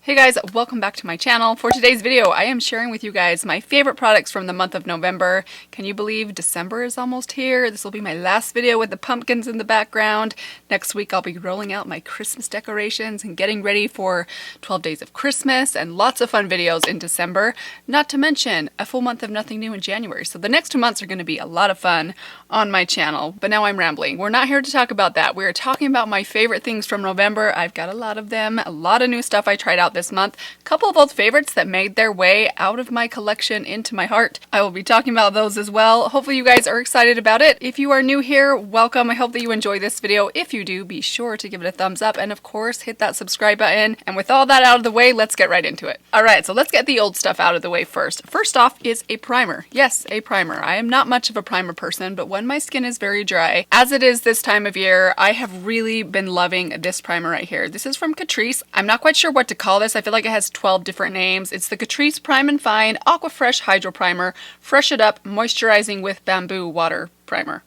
Hey guys, welcome back to my channel. For today's video, I am sharing with you guys my favorite products from the month of November. Can you believe December is almost here? This will be my last video with the pumpkins in the background. Next week, I'll be rolling out my Christmas decorations and getting ready for 12 days of Christmas and lots of fun videos in December. Not to mention a full month of nothing new in January. So the next 2 months are going to be a lot of fun on my channel. But now I'm rambling. We're not here to talk about that. We're talking about my favorite things from November. I've got a lot of them, a lot of new stuff I tried out this month. A couple of old favorites that made their way out of my collection into my heart. I will be talking about those as well. Hopefully you guys are excited about it. If you are new here, welcome. I hope that you enjoy this video. If you do, be sure to give it a thumbs up and of course hit that subscribe button. And with all that out of the way, let's get right into it. Alright, so let's get the old stuff out of the way first. First off is a primer. Yes, a primer. I am not much of a primer person, but when my skin is very dry, as it is this time of year, I have really been loving this primer right here. This is from Catrice. I'm not quite sure what to call this. I feel like it has 12 different names. It's the Catrice Prime and Fine Aqua Fresh Hydro Primer, Fresh It Up Moisturizing with Bamboo Water Primer.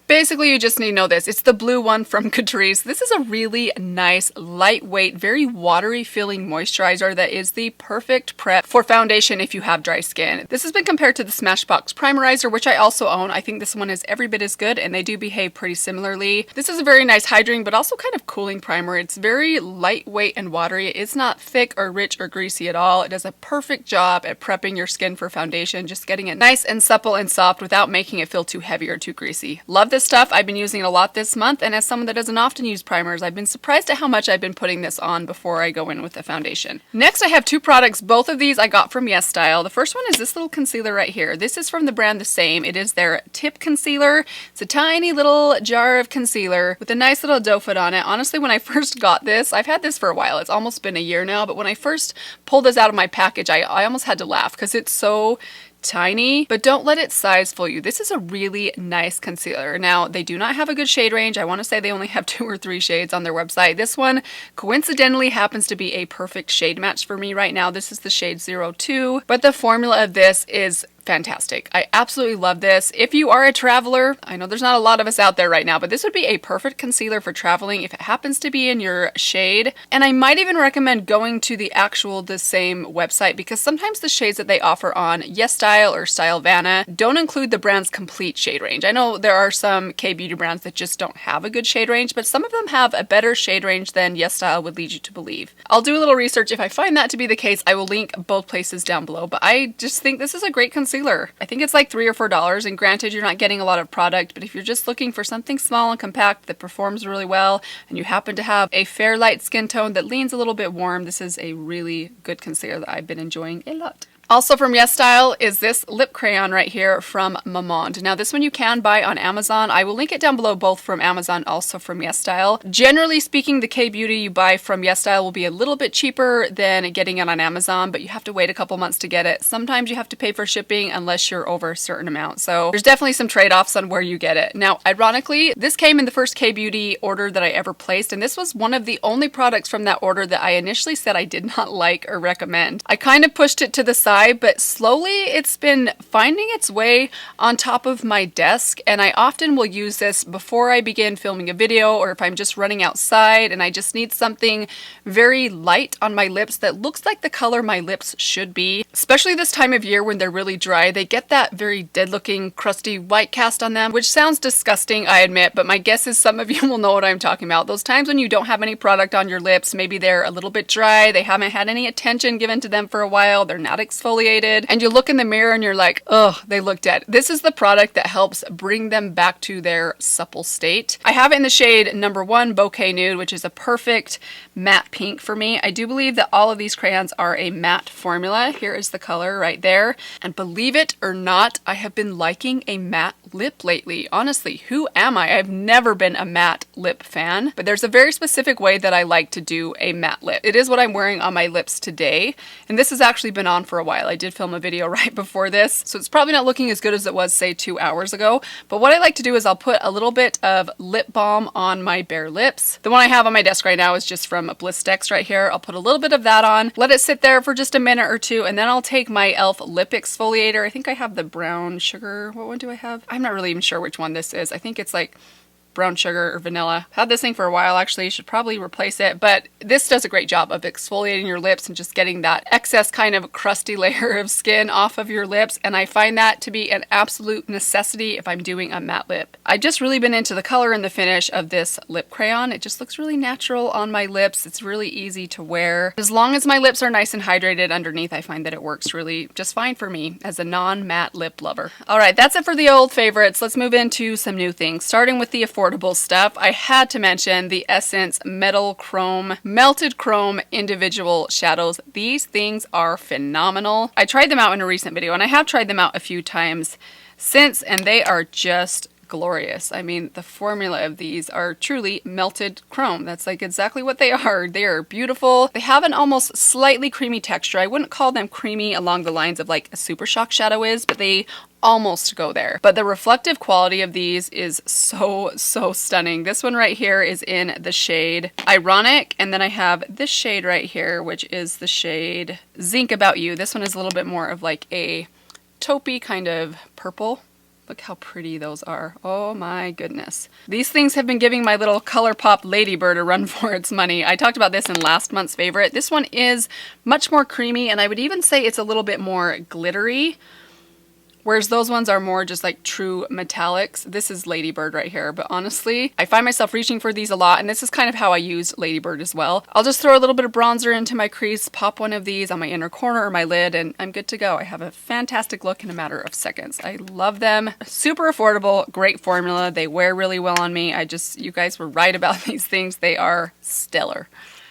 Basically, you just need to know this. It's the blue one from Catrice. This is a really nice, lightweight, very watery feeling moisturizer that is the perfect prep for foundation if you have dry skin. This has been compared to the Smashbox Primerizer, which I also own. I think this one is every bit as good and they do behave pretty similarly. This is a very nice hydrating but also kind of cooling primer. It's very lightweight and watery. It's not thick or rich or greasy at all. It does a perfect job at prepping your skin for foundation, just getting it nice and supple and soft without making it feel too heavy or too greasy. Love this stuff. I've been using it a lot this month, and as someone that doesn't often use primers, I've been surprised at how much I've been putting this on before I go in with the foundation. Next, I have two products. Both of these I got from YesStyle. The first one is this little concealer right here. This is from the brand The Same. It is their Tip Concealer. It's a tiny little jar of concealer with a nice little doe foot on it. Honestly, when I first got this, I've had this for a while. It's almost been a year now, but when I first pulled this out of my package, I almost had to laugh because it's so tiny, but don't let its size fool you. This is a really nice concealer. Now, they do not have a good shade range. I want to say they only have 2 or 3 shades on their website. This one coincidentally happens to be a perfect shade match for me right now. This is the shade 02, but the formula of this is fantastic. I absolutely love this. If you are a traveler, I know there's not a lot of us out there right now, but this would be a perfect concealer for traveling if it happens to be in your shade. And I might even recommend going to the actual The Same website because sometimes the shades that they offer on YesStyle or Stylovana don't include the brand's complete shade range. I know there are some K-beauty brands that just don't have a good shade range, but some of them have a better shade range than YesStyle would lead you to believe. I'll do a little research. If I find that to be the case, I will link both places down below, but I just think this is a great concealer. I think it's like $3 or $4, and granted you're not getting a lot of product, but if you're just looking for something small and compact that performs really well and you happen to have a fair light skin tone that leans a little bit warm, this is a really good concealer that I've been enjoying a lot. Also from YesStyle is this lip crayon right here from Mamonde. Now this one you can buy on Amazon. I will link it down below, both from Amazon, also from YesStyle. Generally speaking, the K-beauty you buy from YesStyle will be a little bit cheaper than getting it on Amazon, but you have to wait a couple months to get it. Sometimes you have to pay for shipping unless you're over a certain amount. So there's definitely some trade-offs on where you get it. Now, ironically, this came in the first K-beauty order that I ever placed, and this was one of the only products from that order that I initially said I did not like or recommend. I kind of pushed it to the side, but slowly it's been finding its way on top of my desk, and I often will use this before I begin filming a video or if I'm just running outside and I just need something very light on my lips that looks like the color my lips should be. Especially this time of year when they're really dry, they get that very dead looking crusty white cast on them, which sounds disgusting, I admit, but my guess is some of you will know what I'm talking about. Those times when you don't have any product on your lips, maybe they're a little bit dry, they haven't had any attention given to them for a while, they're not exfoliated, and you look in the mirror and you're like, oh, they look dead. This is the product that helps bring them back to their supple state. I have it in the shade number 1, Bouquet Nude, which is a perfect matte pink for me. I do believe that all of these crayons are a matte formula. Here is the color right there. And believe it or not, I have been liking a matte lip lately. Honestly, who am I? I've never been a matte lip fan, but there's a very specific way that I like to do a matte lip. It is what I'm wearing on my lips today, and this has actually been on for a while. I did film a video right before this, so it's probably not looking as good as it was, say, 2 hours ago, but what I like to do is I'll put a little bit of lip balm on my bare lips. The one I have on my desk right now is just from Blistex right here. I'll put a little bit of that on, let it sit there for just a minute or two, and then I'll take my e.l.f. lip exfoliator. I think I have the brown sugar. What one do I have? I'm not really even sure which one this is. I think it's like brown sugar or vanilla. I've had this thing for a while actually, should probably replace it, but this does a great job of exfoliating your lips and just getting that excess kind of crusty layer of skin off of your lips, and I find that to be an absolute necessity if I'm doing a matte lip. I've just really been into the color and the finish of this lip crayon. It just looks really natural on my lips. It's really easy to wear. As long as my lips are nice and hydrated underneath, I find that it works really just fine for me as a non-matte lip lover. All right, that's it for the old favorites. Let's move into some new things. Starting with the affordable stuff, I had to mention the Essence Melted Chrome Individual Shadows. These things are phenomenal. I tried them out in a recent video, and I have tried them out a few times since, and they are just glorious. I mean, the formula of these are truly melted chrome. That's like exactly what they are. They are beautiful. They have an almost slightly creamy texture. I wouldn't call them creamy along the lines of like a Super Shock shadow is, but they almost go there. But the reflective quality of these is so stunning. This one right here is in the shade Ironic, and then I have this shade right here, which is the shade Zinc About You. This one is a little bit more of like a taupey kind of purple. Look how pretty those are. Oh my goodness. These things have been giving my little ColourPop Ladybird a run for its money. I talked about this in last month's favorite. This one is much more creamy, and I would even say it's a little bit more glittery, whereas those ones are more just like true metallics. This is Ladybird right here, but honestly, I find myself reaching for these a lot, and this is kind of how I use Ladybird as well. I'll just throw a little bit of bronzer into my crease, pop one of these on my inner corner or my lid, and I'm good to go. I have a fantastic look in a matter of seconds. I love them. Super affordable, great formula. They wear really well on me. You guys were right about these things. They are stellar.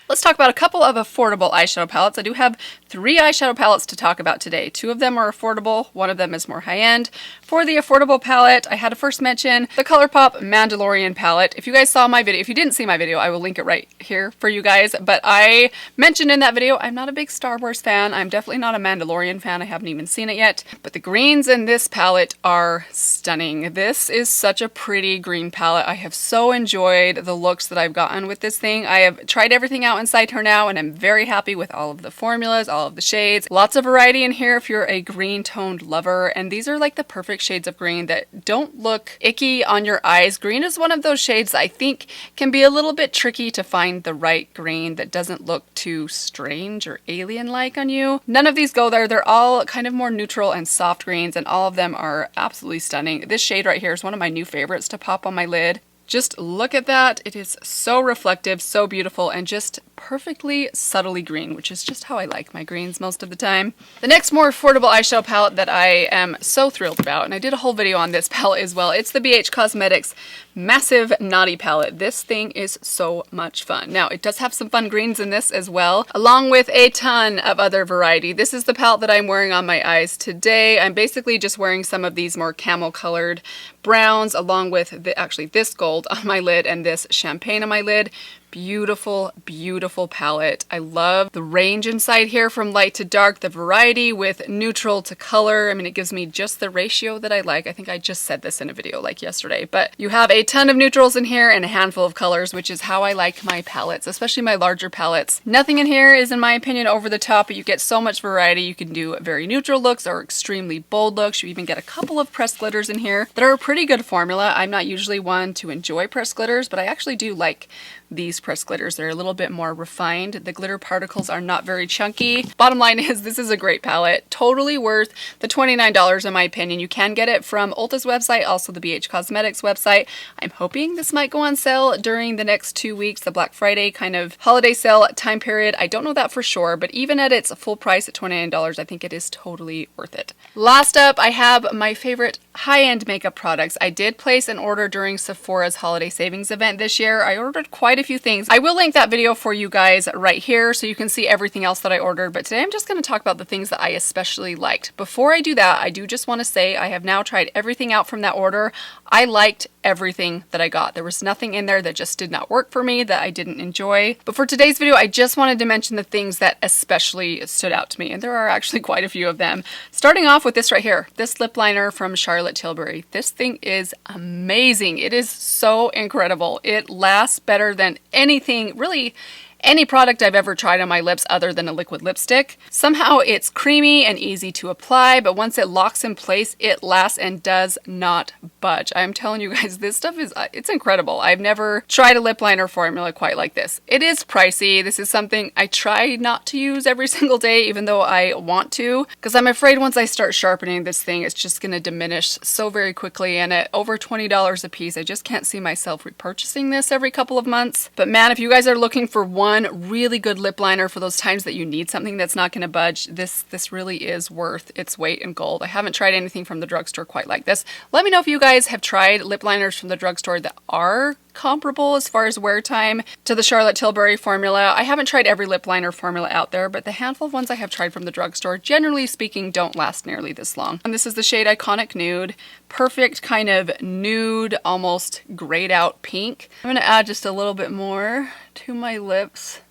Let's talk about a couple of affordable eyeshadow palettes. I do have 3 eyeshadow palettes to talk about today. 2 of them are affordable, 1 of them is more high-end. For the affordable palette, I had to first mention the ColourPop Mandalorian palette. If you guys saw my video, if you didn't see my video, I will link it right here for you guys. But I mentioned in that video, I'm not a big Star Wars fan. I'm definitely not a Mandalorian fan. I haven't even seen it yet. But the greens in this palette are stunning. This is such a pretty green palette. I have so enjoyed the looks that I've gotten with this thing. I have tried everything out inside her now, and I'm very happy with all of the formulas, all of the shades. Lots of variety in here if you're a green toned lover, and these are like the perfect shades of green that don't look icky on your eyes. Green is one of those shades I think can be a little bit tricky to find the right green that doesn't look too strange or alien-like on you. None of these go there. They're all kind of more neutral and soft greens, and all of them are absolutely stunning. This shade right here is one of my new favorites to pop on my lid. Just look at that. It is so reflective, so beautiful, and just perfectly subtly green, which is just how I like my greens most of the time. The next more affordable eyeshadow palette that I am so thrilled about, and I did a whole video on this palette as well, it's the BH Cosmetics Massive Naughty palette. This thing is so much fun. Now, it does have some fun greens in this as well, along with a ton of other variety. This is the palette that I'm wearing on my eyes today. I'm basically just wearing some of these more camel colored browns along with this gold on my lid and this champagne on my lid. Beautiful, beautiful palette. I love the range inside here from light to dark, the variety with neutral to color. I mean, it gives me just the ratio that I like. I think I just said this in a video like yesterday, but you have a ton of neutrals in here and a handful of colors, which is how I like my palettes, especially my larger palettes. Nothing in here is, in my opinion, over the top, but you get so much variety. You can do very neutral looks or extremely bold looks. You even get a couple of pressed glitters in here that are a pretty good formula. I'm not usually one to enjoy pressed glitters, but I actually do like these pressed glitters. They're a little bit more refined. The glitter particles are not very chunky. Bottom line is, this is a great palette. Totally worth the $29 in my opinion. You can get it from Ulta's website, also the BH Cosmetics website. I'm hoping this might go on sale during the next 2 weeks, the Black Friday kind of holiday sale time period. I don't know that for sure, but even at its full price at $29, I think it is totally worth it. Last up, I have my favorite high-end makeup products. I did place an order during Sephora's holiday savings event this year. I ordered quite a few things. I will link that video for you guys right here so you can see everything else that I ordered, but today I'm just going to talk about the things that I especially liked. Before I do that, I do just want to say I have now tried everything out from that order. I liked everything that I got. There was nothing in there that just did not work for me, that I didn't enjoy. But for today's video, I just wanted to mention the things that especially stood out to me, and there are actually quite a few of them. Starting off with this right here, this lip liner from Charlotte Tilbury. This thing is amazing. It is so incredible. It lasts better than anything, really any product I've ever tried on my lips other than a liquid lipstick. Somehow it's creamy and easy to apply, but once it locks in place, it lasts and does not budge. I'm telling you guys, this stuff is, it's incredible. I've never tried a lip liner formula quite like this. It is pricey. This is something I try not to use every single day, even though I want to, because I'm afraid once I start sharpening this thing, it's just going to diminish so very quickly. And at over $20 a piece, I just can't see myself repurchasing this every couple of months. But man, if you guys are looking for one really good lip liner for those times that you need something that's not going to budge, this really is worth its weight in gold. I haven't tried anything from the drugstore quite like this. Let me know if you guys have tried lip liners from the drugstore that are comparable as far as wear time to the Charlotte Tilbury formula. I haven't tried every lip liner formula out there, but the handful of ones I have tried from the drugstore, generally speaking, don't last nearly this long. And this is the shade Iconic Nude. Perfect kind of nude, almost grayed out pink. I'm gonna add just a little bit more to my lips.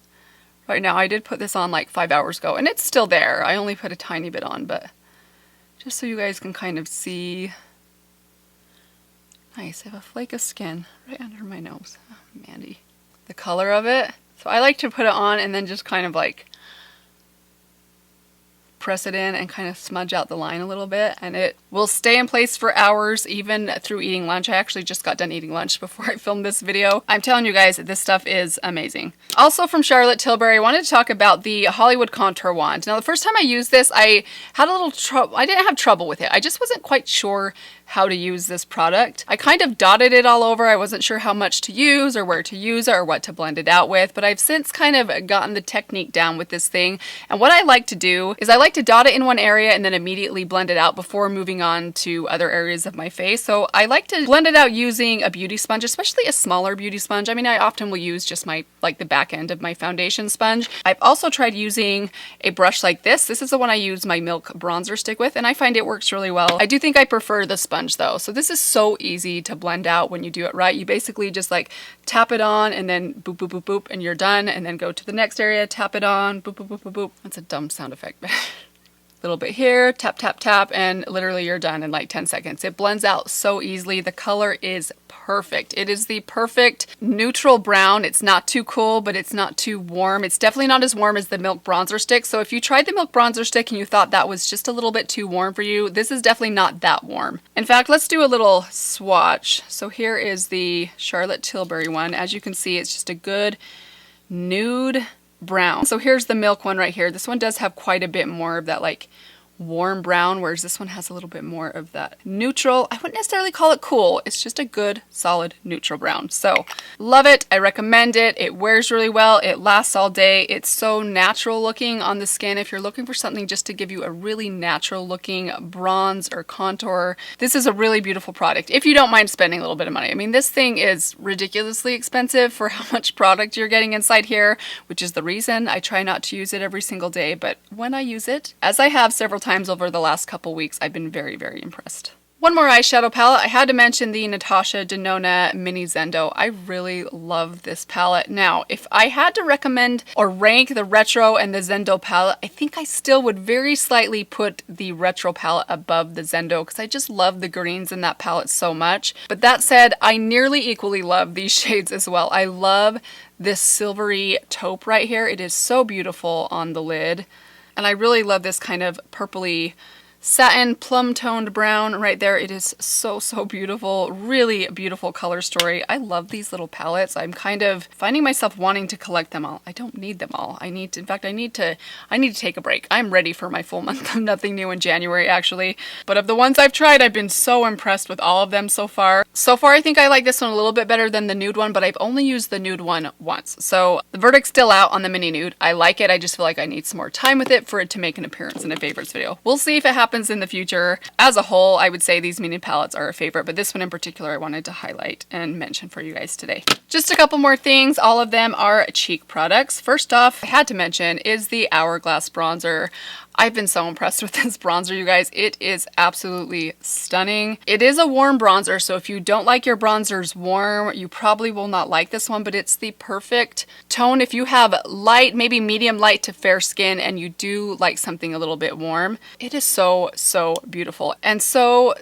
Right now, I did put this on like 5 hours ago, and it's still there. I only put a tiny bit on, but just so you guys can kind of see. Nice, I have a flake of skin right under my nose. Oh, Mandy. The color of it. So I like to put it on and then just kind of like press it in and kind of smudge out the line a little bit, and it will stay in place for hours even through eating lunch. I actually just got done eating lunch before I filmed this video. I'm telling you guys, this stuff is amazing. Also from Charlotte Tilbury, I wanted to talk about the Hollywood Contour Wand. Now the first time I used this, I had a little trouble. I didn't have trouble with it. I just wasn't quite sure how to use this product. I kind of dotted it all over. I wasn't sure how much to use or where to use it or what to blend it out with, but I've since kind of gotten the technique down with this thing. And what I like to do is I like to dot it in one area and then immediately blend it out before moving on to other areas of my face. So I like to blend it out using a beauty sponge, especially a smaller beauty sponge. I mean, I often will use just my, like the back end of my foundation sponge. I've also tried using a brush like this. This is the one I use my Milk bronzer stick with, and I find it works really well. I do think I prefer the sponge though. So this is so easy to blend out when you do it right. You basically just like tap it on and then boop, boop, boop, boop, and you're done. And then go to the next area, tap it on, boop, boop, boop, boop, boop. That's a dumb sound effect. Little bit here, tap, tap, tap, and literally you're done in like 10 seconds. It blends out so easily. The color is perfect. It is the perfect neutral brown. It's not too cool, but it's not too warm. It's definitely not as warm as the Milk bronzer stick. So if you tried the Milk bronzer stick and you thought that was just a little bit too warm for you, this is definitely not that warm. In fact, let's do a little swatch. So here is the Charlotte Tilbury one. As you can see, it's just a good nude brown. So here's the Milk one right here. This one does have quite a bit more of that like warm brown, whereas this one has a little bit more of that neutral. I wouldn't necessarily call it cool. It's just a good solid neutral brown. So love it. I recommend it. It wears really well. It lasts all day. It's so natural looking on the skin. If you're looking for something just to give you a really natural looking bronze or contour, this is a really beautiful product if you don't mind spending a little bit of money. I mean, this thing is ridiculously expensive for how much product you're getting inside here, which is the reason I try not to use it every single day. But when I use it, as I have several times over the last couple weeks, I've been very, very impressed. One more eyeshadow palette. I had to mention the Natasha Denona Mini Zendo. I really love this palette. Now, if I had to recommend or rank the Retro and the Zendo palette, I think I still would very slightly put the Retro palette above the Zendo because I just love the greens in that palette so much. But that said, I nearly equally love these shades as well. I love this silvery taupe right here. It is so beautiful on the lid. And I really love this kind of purpley satin plum toned brown right there. It is so, so beautiful. Really beautiful color story. I love these little palettes. I'm kind of finding myself wanting to collect them all. I don't need them all. I need to take a break. I'm ready for my full month of nothing new in January actually. But of the ones I've tried, I've been so impressed with all of them so far. So far, I think I like this one a little bit better than the nude one, but I've only used the nude one once. So the verdict's still out on the mini nude. I like it. I just feel like I need some more time with it for it to make an appearance in a favorites video. We'll see if it happens in the future. As a whole, I would say these mini palettes are a favorite, but this one in particular I wanted to highlight and mention for you guys today. Just a couple more things. All of them are cheek products. First off, I had to mention is the Hourglass bronzer. I've been so impressed with this bronzer, you guys. It is absolutely stunning. It is a warm bronzer, so if you don't like your bronzers warm, you probably will not like this one, but it's the perfect tone if you have light, maybe medium light to fair skin, and you do like something a little bit warm. It is so, so beautiful and so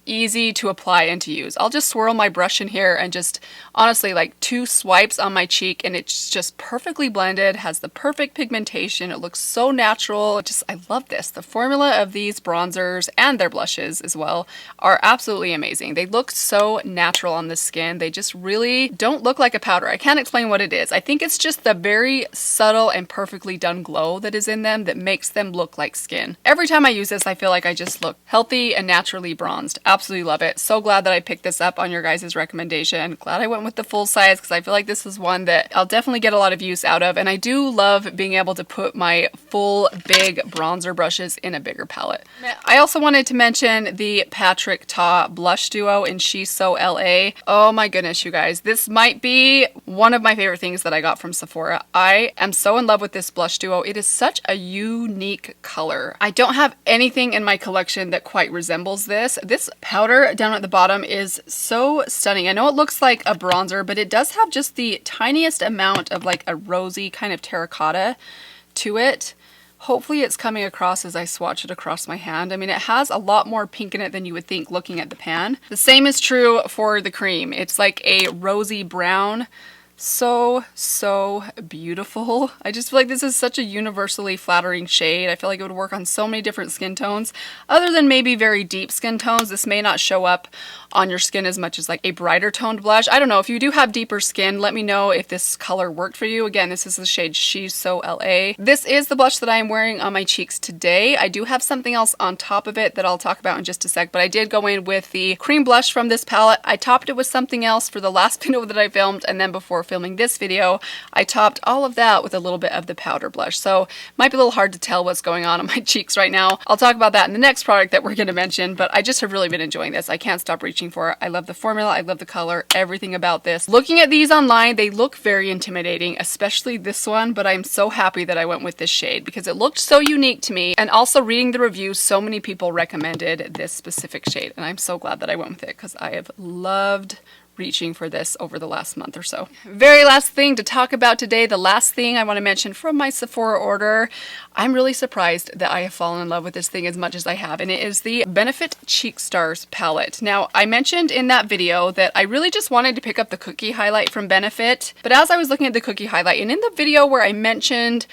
easy to apply and to use. I'll just swirl my brush in here and just honestly like 2 swipes on my cheek, and it's just perfectly blended, has the perfect pigmentation. It looks so natural. I love this. The formula of these bronzers and their blushes as well are absolutely amazing. They look so natural on the skin. They just really don't look like a powder. I can't explain what it is. I think it's just the very subtle and perfectly done glow that is in them that makes them look like skin. Every time I use this, I feel like I just look healthy and naturally bronzed. Absolutely love it. So glad that I picked this up on your guys' recommendation. Glad I went with the full size because I feel like this is one that I'll definitely get a lot of use out of, and I do love being able to put my full big bronzer brushes in a bigger palette. I also wanted to mention the Patrick Ta blush duo in She's So LA. Oh my goodness, you guys. This might be one of my favorite things that I got from Sephora. I am so in love with this blush duo. It is such a unique color. I don't have anything in my collection that quite resembles this. This powder down at the bottom is so stunning. I know it looks like a bronzer, but it does have just the tiniest amount of like a rosy kind of terracotta to it. Hopefully it's coming across as I swatch it across my hand. I mean, it has a lot more pink in it than you would think looking at the pan. The same is true for the cream. It's like a rosy brown. So beautiful. I just feel like this is such a universally flattering shade. I feel like it would work on so many different skin tones. Other than maybe very deep skin tones, this may not show up on your skin as much as like a brighter toned blush. I don't know. If you do have deeper skin, let me know if this color worked for you. Again, this is the shade She's So LA. This is the blush that I am wearing on my cheeks today. I do have something else on top of it that I'll talk about in just a sec, but I did go in with the cream blush from this palette. I topped it with something else for the last video that I filmed, and then before filming this video, I topped all of that with a little bit of the powder blush. So might be a little hard to tell what's going on my cheeks right now. I'll talk about that in the next product that we're going to mention, but I just have really been enjoying this. I can't stop reaching for it. I love the formula. I love the color, everything about this. Looking at these online, they look very intimidating, especially this one, but I'm so happy that I went with this shade because it looked so unique to me. And also reading the reviews, so many people recommended this specific shade, and I'm so glad that I went with it because I have loved reaching for this over the last month or so. Very last thing to talk about today, the last thing I want to mention from my Sephora order. I'm really surprised that I have fallen in love with this thing as much as I have, and it is the Benefit Cheek Stars palette. Now, I mentioned in that video that I really just wanted to pick up the cookie highlight from Benefit, but as I was looking at the cookie highlight, and in the video where I mentioned,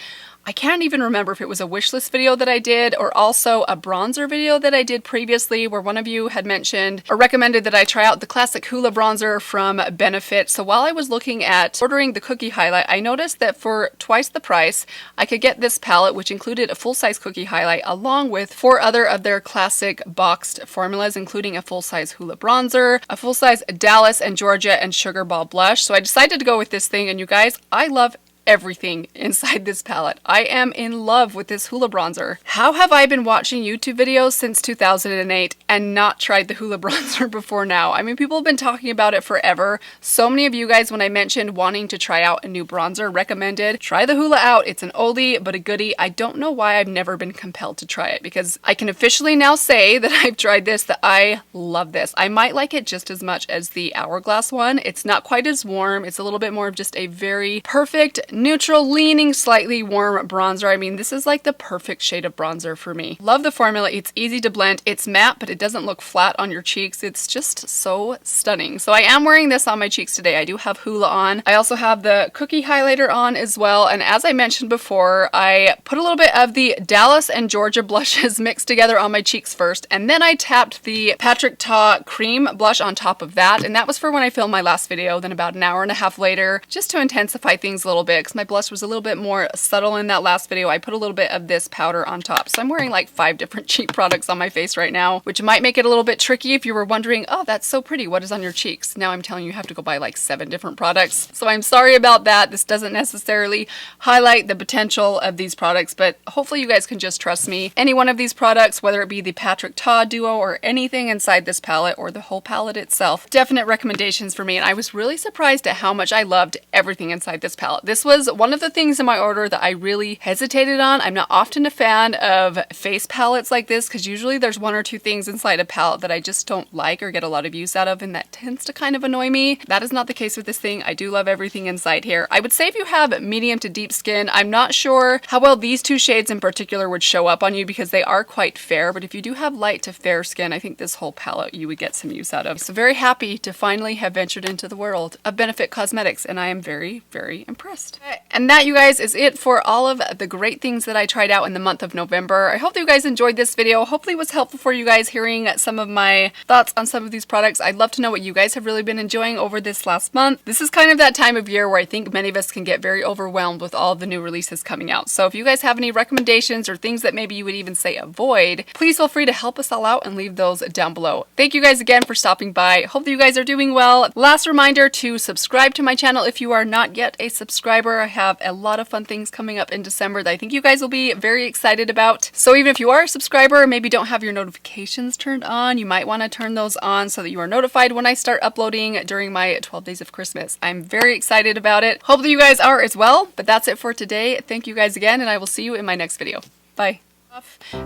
I can't even remember if it was a wish list video that I did or also a bronzer video that I did previously where one of you had mentioned or recommended that I try out the classic Hoola bronzer from Benefit. So while I was looking at ordering the cookie highlight, I noticed that for twice the price, I could get this palette, which included a full-size cookie highlight along with 4 other of their classic boxed formulas, including a full-size Hoola bronzer, a full-size Dallas and Georgia and Sugar Ball blush. So I decided to go with this thing, and you guys, I love everything inside this palette. I am in love with this Hoola bronzer. How have I been watching YouTube videos since 2008 and not tried the Hoola bronzer before now? I mean, people have been talking about it forever. So many of you guys, when I mentioned wanting to try out a new bronzer, recommended try the Hoola out. It's an oldie but a goodie. I don't know why I've never been compelled to try it because I can officially now say that I've tried this, that I love this. I might like it just as much as the Hourglass one. It's not quite as warm. It's a little bit more of just a very perfect neutral, leaning slightly warm bronzer. I mean, this is like the perfect shade of bronzer for me. Love the formula. It's easy to blend. It's matte, but it doesn't look flat on your cheeks. It's just so stunning. So I am wearing this on my cheeks today. I do have Hoola on. I also have the cookie highlighter on as well. And as I mentioned before, I put a little bit of the Dallas and Georgia blushes mixed together on my cheeks first. And then I tapped the Patrick Ta cream blush on top of that. And that was for when I filmed my last video. Then about an hour and a half later, just to intensify things a little bit, because my blush was a little bit more subtle in that last video, I put a little bit of this powder on top. So I'm wearing like 5 different cheek products on my face right now, which might make it a little bit tricky if you were wondering, oh, that's so pretty, what is on your cheeks? Now I'm telling you, you have to go buy like 7 different products. So I'm sorry about that. This doesn't necessarily highlight the potential of these products, but hopefully you guys can just trust me. Any one of these products, whether it be the Patrick Ta duo or anything inside this palette or the whole palette itself, definite recommendations for me. And I was really surprised at how much I loved everything inside this palette. This was was one of the things in my order that I really hesitated on. I'm not often a fan of face palettes like this because usually there's one or two things inside a palette that I just don't like or get a lot of use out of, and that tends to kind of annoy me. That is not the case with this thing. I do love everything inside here. I would say if you have medium to deep skin, I'm not sure how well these two shades in particular would show up on you because they are quite fair, but if you do have light to fair skin, I think this whole palette you would get some use out of. So very happy to finally have ventured into the world of Benefit Cosmetics, and I am very, very impressed. And that, you guys, is it for all of the great things that I tried out in the month of November. I hope that you guys enjoyed this video. Hopefully it was helpful for you guys hearing some of my thoughts on some of these products. I'd love to know what you guys have really been enjoying over this last month. This is kind of that time of year where I think many of us can get very overwhelmed with all of the new releases coming out. So if you guys have any recommendations or things that maybe you would even say avoid, please feel free to help us all out and leave those down below. Thank you guys again for stopping by. Hope that you guys are doing well. Last reminder to subscribe to my channel if you are not yet a subscriber. I have a lot of fun things coming up in December that I think you guys will be very excited about. So even if you are a subscriber, maybe don't have your notifications turned on, you might want to turn those on so that you are notified when I start uploading during my 12 days of Christmas. I'm very excited about it. Hope that you guys are as well, but that's it for today. Thank you guys again, and I will see you in my next video. Bye.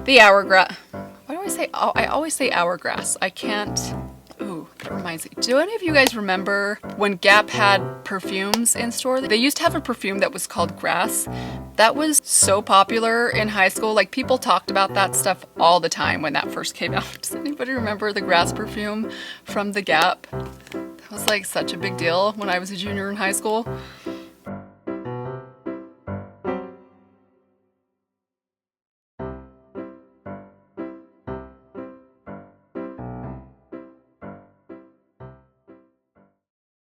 The hourglass. Why do I say, oh, I always say hourglass. I can't. Ooh, that reminds me. Do any of you guys remember when Gap had perfumes in store? They used to have a perfume that was called Grass. That was so popular in high school. Like, people talked about that stuff all the time when that first came out. Does anybody remember the Grass perfume from the Gap? That was like such a big deal when I was a junior in high school.